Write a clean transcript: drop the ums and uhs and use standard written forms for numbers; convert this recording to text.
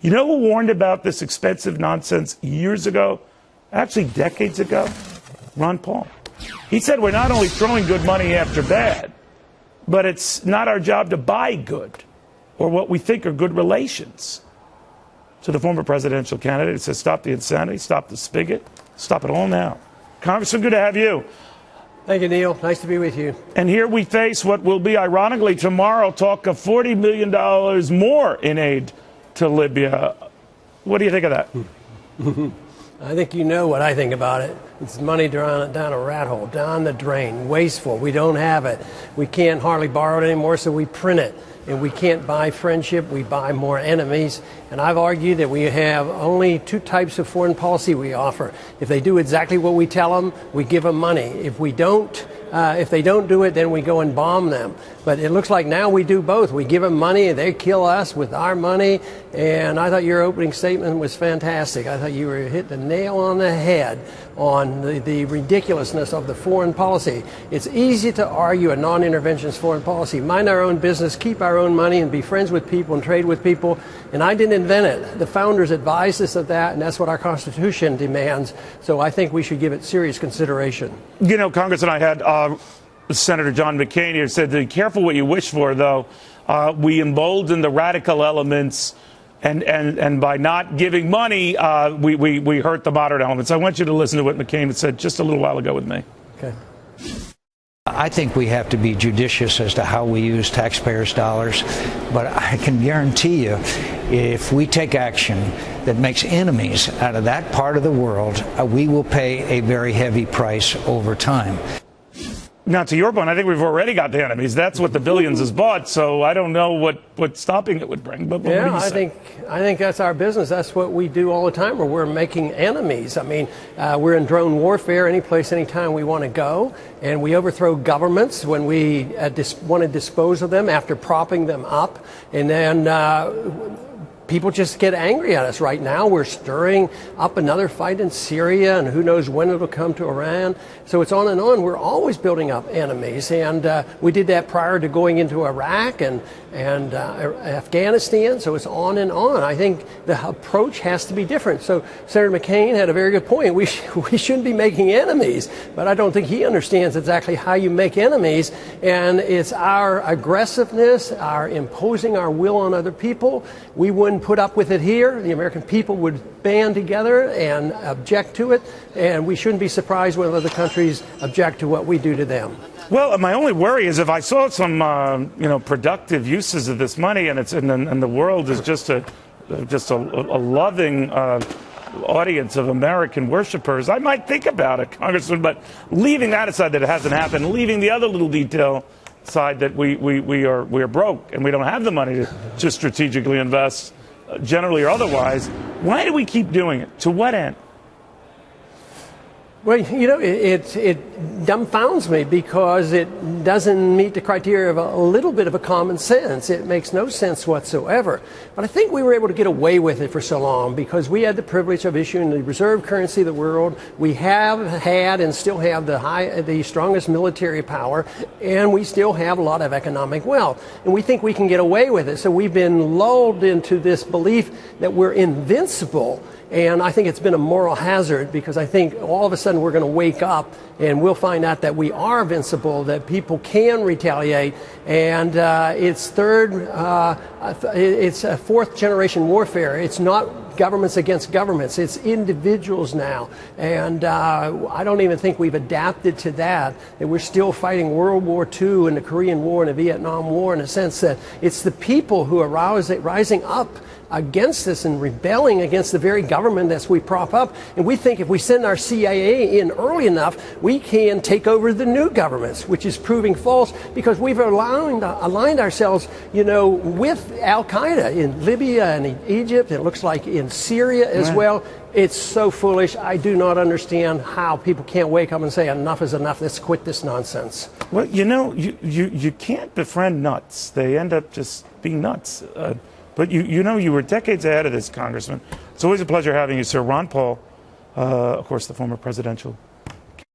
You know who warned about this expensive nonsense years ago? Actually, decades ago? Ron Paul. He said we're not only throwing good money after bad, but it's not our job to buy good or what we think are good relations. So the former presidential candidate says stop the insanity, stop the spigot, stop it all now. Congressman, good to have you. Thank you, Neil. Nice to be with you. And here we face what will be, ironically, tomorrow, talk of $40 million more in aid to Libya. What do you think of that? I think you know what I think about it. It's money down a rat hole, down the drain, wasteful. We don't have it. We can't hardly borrow it anymore, so we print it. And we can't buy friendship, we buy more enemies. And I've argued that we have only two types of foreign policy we offer. If they do exactly what we tell them, we give them money. If they don't do it, then we go and bomb them. But it looks like now we do both. We give them money and they kill us with our money. And I thought your opening statement was fantastic. I thought you were hitting the nail on the head on the ridiculousness of the foreign policy. It's easy to argue a non-interventionist foreign policy. Mind our own business, keep our own money, and be friends with people and trade with people. And I didn't invent it. The founders advised us of that, and that's what our Constitution demands. So I think we should give it serious consideration. You know, Congressman, I had Senator John McCain here said, be careful what you wish for, though. We embolden the radical elements, and by not giving money, we hurt the moderate elements. I want you to listen to what McCain had said just a little while ago with me. Okay. I think we have to be judicious as to how we use taxpayers' dollars, but I can guarantee you, if we take action that makes enemies out of that part of the world, we will pay a very heavy price over time. Now, to your point, I think we've already got the enemies. That's what the billions has bought, so I don't know what stopping it would bring. But what do you say? I think that's our business. That's what we do all the time, where we're making enemies. I mean, we're in drone warfare any place, anytime we want to go, and we overthrow governments when we want to dispose of them after propping them up, and then people just get angry at us right now. We're stirring up another fight in Syria, and who knows when it'll come to Iran. So it's on and on. We're always building up enemies, and we did that prior to going into Iraq and Afghanistan. So it's on and on. I think the approach has to be different. So Senator McCain had a very good point. We shouldn't be making enemies, but I don't think he understands exactly how you make enemies. And it's our aggressiveness, our imposing our will on other people. We wouldn't put up with it here. The American people would band together and object to it, and we shouldn't be surprised when other countries object to what we do to them. Well, my only worry is if I saw some, productive uses of this money, and the world is just a loving audience of American worshipers, I might think about it, Congressman. But leaving that aside, that it hasn't happened, leaving the other little detail aside, that we are broke and we don't have the money to strategically invest, generally or otherwise. Why do we keep doing it? To what end? Well, it dumbfounds me because it doesn't meet the criteria of a little bit of a common sense. It makes no sense whatsoever. But I think we were able to get away with it for so long because we had the privilege of issuing the reserve currency of the world. We have had and still have the strongest military power, and we still have a lot of economic wealth. And we think we can get away with it. So we've been lulled into this belief that we're invincible. And I think it's been a moral hazard because I think all of a sudden we're going to wake up and we'll find out that we are invincible, that people can retaliate. And it's a fourth generation warfare. It's not governments against governments. It's individuals now. And I don't even think we've adapted to that we're still fighting World War II and the Korean War and the Vietnam War, in a sense that it's the people who are rising up against this and rebelling against the very government that we prop up. And we think if we send our CIA in early enough, we can take over the new governments, which is proving false because we've aligned ourselves, with Al-Qaeda in Libya and in Egypt. It looks like in Syria as well. It's so foolish. I do not understand how people can't wake up and say enough is enough. Let's quit this nonsense. Well, you can't befriend nuts. They end up just being nuts. But you were decades ahead of this, Congressman. It's always a pleasure having you, sir. Ron Paul, of course, the former presidential